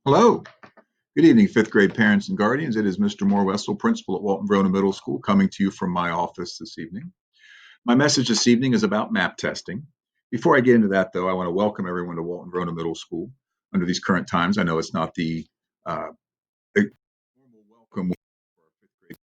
Hello. Good evening, fifth grade parents and guardians. It is Mr. Moore Wessel, principal at Walton Verona Middle School, coming to you from my office this evening. My message this evening is about map testing. Before I get into that, though, I want to welcome everyone to Walton Verona Middle School under these current times. I know it's not uh, the normal welcome for our fifth grade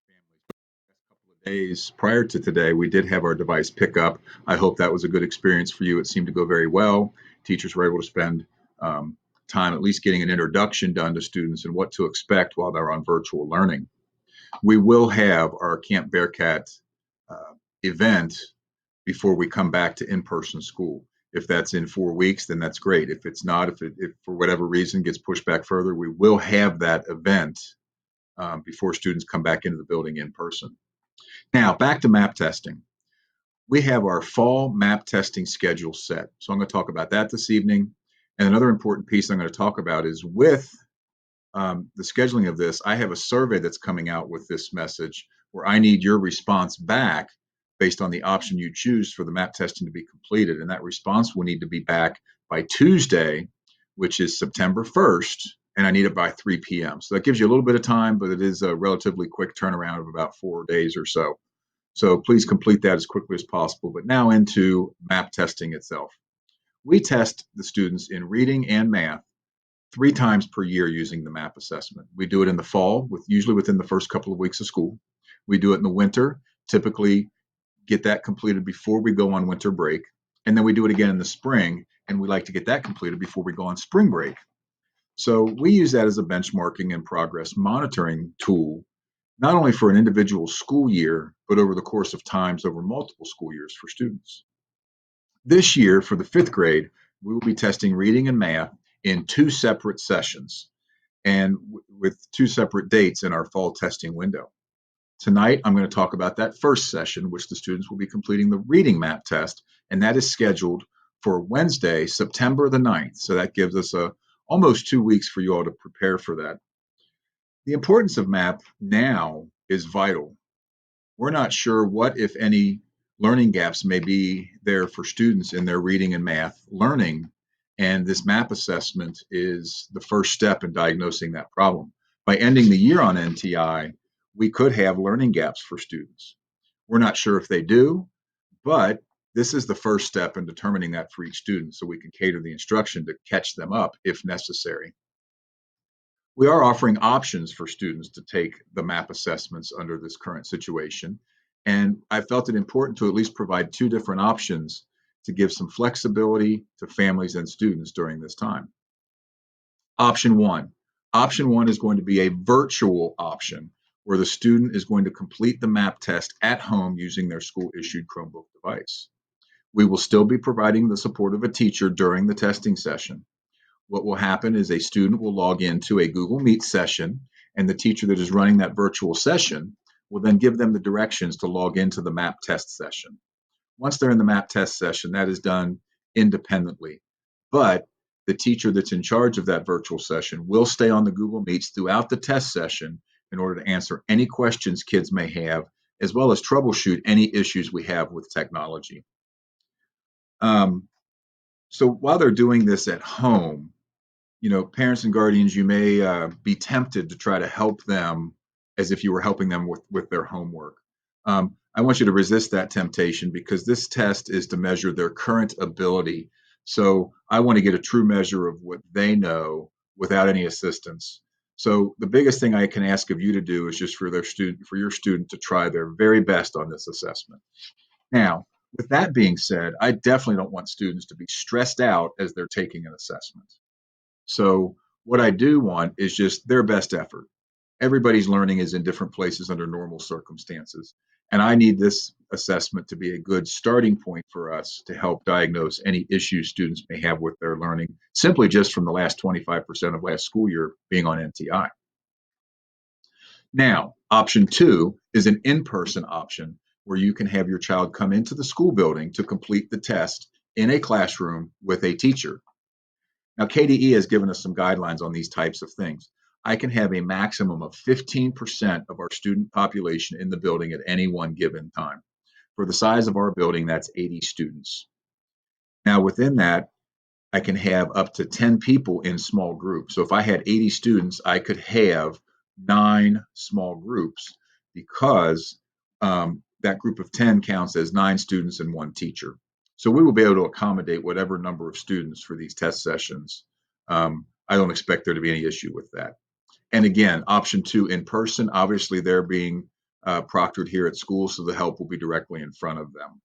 families. The last couple of days prior to today, we did have our device pick up. I hope that was a good experience for you. It seemed to go very well. Teachers were able to spend um, time at least getting an introduction done to students and what to expect while they're on virtual learning. We will have our Camp Bearcat uh, event before we come back to in-person school. If that's in 4 weeks, then that's great. If it's not, if for whatever reason gets pushed back further, we will have that event before students come back into the building in person. Now, back to map testing. We have our fall map testing schedule set. So I'm going to talk about that this evening. And another important piece I'm going to talk about is with the scheduling of this, I have a survey that's coming out with this message where I need your response back based on the option you choose for the map testing to be completed. And that response will need to be back by Tuesday, which is September 1st, and I need it by 3 p.m. So that gives you a little bit of time, but it is a relatively quick turnaround of about 4 days or so. So please complete that as quickly as possible. But now into map testing itself. We test the students in reading and math 3 times per year using the MAP assessment. We do it in the fall, usually within the first couple of weeks of school. We do it in the winter, typically get that completed before we go on winter break. And then we do it again in the spring, and we like to get that completed before we go on spring break. So we use that as a benchmarking and progress monitoring tool, not only for an individual school year, but over the course of times over multiple school years for students. This year, for the fifth grade, we will be testing reading and math in 2 separate sessions and with 2 separate dates in our fall testing window. Tonight, I'm going to talk about that first session, which the students will be completing the reading map test, and that is scheduled for Wednesday, September the 9th. So that gives us almost 2 weeks for you all to prepare for that. The importance of MAP now is vital. We're not sure what, if any, learning gaps may be there for students in their reading and math learning. And this MAP assessment is the first step in diagnosing that problem. By ending the year on NTI, we could have learning gaps for students. We're not sure if they do, but this is the first step in determining that for each student so we can cater the instruction to catch them up if necessary. We are offering options for students to take the MAP assessments under this current situation. And I felt it important to at least provide 2 different options to give some flexibility to families and students during this time. Option one. Option one is going to be a virtual option where the student is going to complete the MAP test at home using their school issued Chromebook device. We will still be providing the support of a teacher during the testing session. What will happen is a student will log into a Google Meet session, and the teacher that is running that virtual session will then give them the directions to log into the MAP test session. Once they're in the MAP test session, that is done independently. But the teacher that's in charge of that virtual session will stay on the Google Meets throughout the test session in order to answer any questions kids may have, as well as troubleshoot any issues we have with technology. Um, so while they're doing this at home, parents and guardians, you may be tempted to try to help them as if you were helping them with their homework. I want you to resist that temptation because this test is to measure their current ability. So I want to get a true measure of what they know without any assistance. So the biggest thing I can ask of you to do is just for your student to try their very best on this assessment. Now, with that being said, I definitely don't want students to be stressed out as they're taking an assessment. So what I do want is just their best effort. Everybody's learning is in different places under normal circumstances. And I need this assessment to be a good starting point for us to help diagnose any issues students may have with their learning, simply just from the last 25% of last school year being on NTI. Now, option two is an in-person option where you can have your child come into the school building to complete the test in a classroom with a teacher. Now, KDE has given us some guidelines on these types of things. I can have a maximum of 15% of our student population in the building at any one given time. For the size of our building, that's 80 students. Now, within that, I can have up to 10 people in small groups. So if I had 80 students, I could have 9 small groups because that group of 10 counts as 9 students and 1 teacher. So we will be able to accommodate whatever number of students for these test sessions. I don't expect there to be any issue with that. And again, option 2, in person, obviously they're being proctored here at school, so the help will be directly in front of them.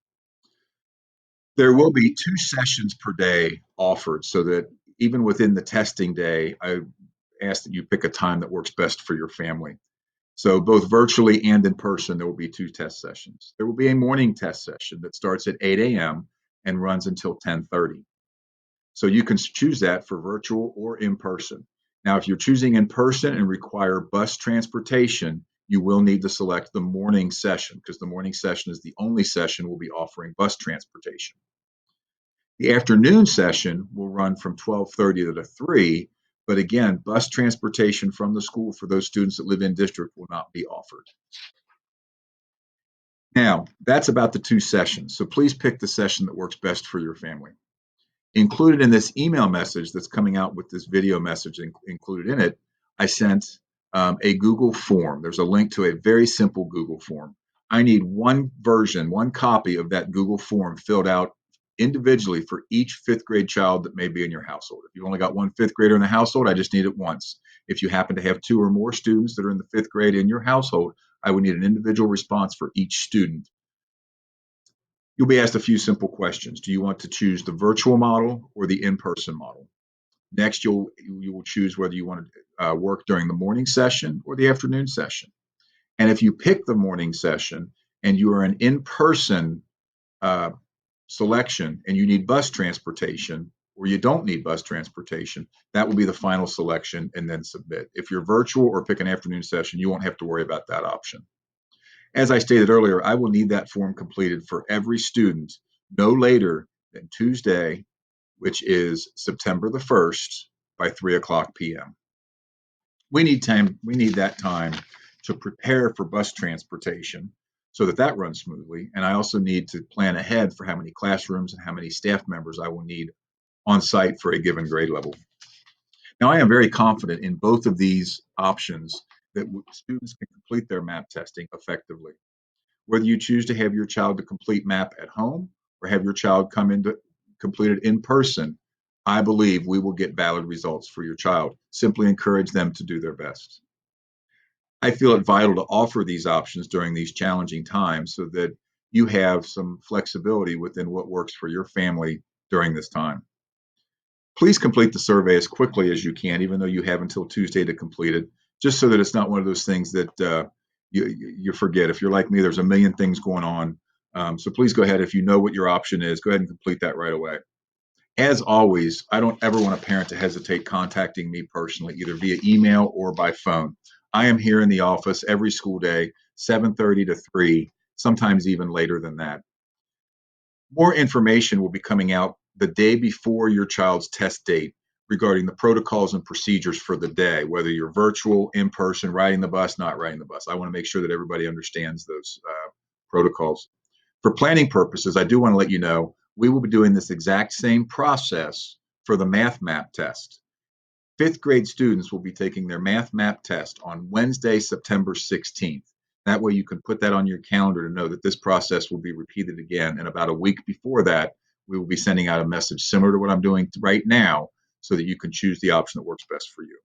There will be 2 sessions per day offered so that even within the testing day, I ask that you pick a time that works best for your family. So both virtually and in person, there will be 2 test sessions. There will be a morning test session that starts at 8 a.m. and runs until 10:30. So you can choose that for virtual or in person. Now, if you're choosing in person and require bus transportation, you will need to select the morning session because the morning session is the only session we'll be offering bus transportation. The afternoon session will run from 12:30 to 3, but again, bus transportation from the school for those students that live in district will not be offered. Now, that's about the 2 sessions. So please pick the session that works best for your family. Included in this email message that's coming out with this video message included in it, I sent a Google form. There's a link to a very simple Google form. I need one version, one copy of that Google form filled out individually for each 5th grade child that may be in your household. If you've only got one 5th grader in the household, I just need it once. If you happen to have 2 or more students that are in the 5th grade in your household, I would need an individual response for each student. You'll be asked a few simple questions. Do you want to choose the virtual model or the in-person model? Next, you will choose whether you want to work during the morning session or the afternoon session. And if you pick the morning session and you are an in-person uh, selection and you need bus transportation or you don't need bus transportation, that will be the final selection and then submit. If you're virtual or pick an afternoon session, you won't have to worry about that option. As I stated earlier, I will need that form completed for every student no later than Tuesday, which is September the 1st by 3 o'clock p.m. We need time. We need that time to prepare for bus transportation so that that runs smoothly. And I also need to plan ahead for how many classrooms and how many staff members I will need on site for a given grade level. Now, I am very confident in both of these options that students can complete their MAP testing effectively. Whether you choose to have your child to complete MAP at home or have your child come in to complete it in person, I believe we will get valid results for your child. Simply encourage them to do their best. I feel it vital to offer these options during these challenging times so that you have some flexibility within what works for your family during this time. Please complete the survey as quickly as you can, even though you have until Tuesday to complete it, just so that it's not one of those things that you forget. If you're like me, there's a million things going on. So please go ahead. If you know what your option is, go ahead and complete that right away. As always, I don't ever want a parent to hesitate contacting me personally, either via email or by phone. I am here in the office every school day, 7:30 to 3, sometimes even later than that. More information will be coming out the day before your child's test date regarding the protocols and procedures for the day, whether you're virtual, in person, riding the bus, not riding the bus. I want to make sure that everybody understands those protocols. For planning purposes, I do want to let you know we will be doing this exact same process for the Math Map test. 5th grade students will be taking their Math Map test on Wednesday, September 16th. That way you can put that on your calendar to know that this process will be repeated again. And about a week before that, we will be sending out a message similar to what I'm doing right now so that you can choose the option that works best for you.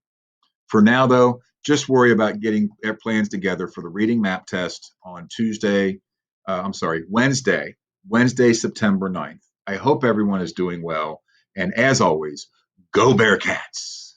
For now, though, just worry about getting plans together for the reading map test on Wednesday, September 9th. I hope everyone is doing well. And as always, go Bearcats!